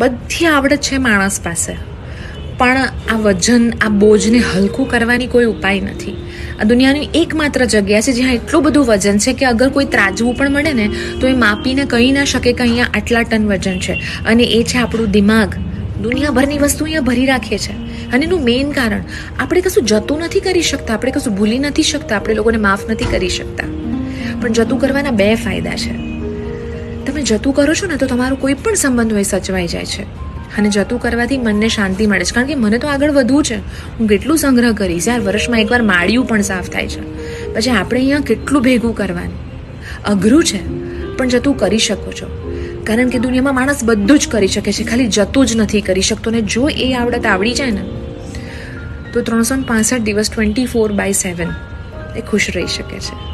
બધી આવડત છે માણસ પાસે, પણ આ વજન, આ બોજને હલકું કરવાની કોઈ ઉપાય નથી. આ દુનિયાની એકમાત્ર જગ્યા છે જ્યાં એટલું બધું વજન છે કે અગર કોઈ ત્રાજવું પણ મળે ને તો એ માપીને કહી ના શકે કે અહીંયા આટલા ટન વજન છે. અને એ છે આપણું દિમાગ. દુનિયાભરની વસ્તુ અહીંયા ભરી રાખીએ છે. અને એનું મેઇન કારણ, આપણે કશું જતું નથી કરી શકતા, આપણે કશું ભૂલી નથી શકતા, આપણે લોકોને માફ નથી કરી શકતા. પણ જતું કરવાના બે ફાયદા છે. તમે જતું કરો છો ને તો તમારો કોઈ પણ સંબંધ હોય સચવાઈ જાય છે. અને જતું કરવાથી મનને શાંતિ મળે છે. કારણ કે મને તો આગળ વધવું છે, હું કેટલું સંગ્રહ કરીશ યાર. વર્ષમાં એકવાર માળિયું પણ સાફ થાય છે. પછી આપણે અહીંયા કેટલું ભેગું કરવાનું. અઘરું છે, પણ જતું કરી શકો છો. કારણ કે દુનિયામાં માણસ બધું જ કરી શકે છે, ખાલી જતું જ નથી કરી શકતો. ને જો એ આવડત આવડી જાય ને તો 365 દિવસ 24/7 એ ખુશ રહી શકે છે.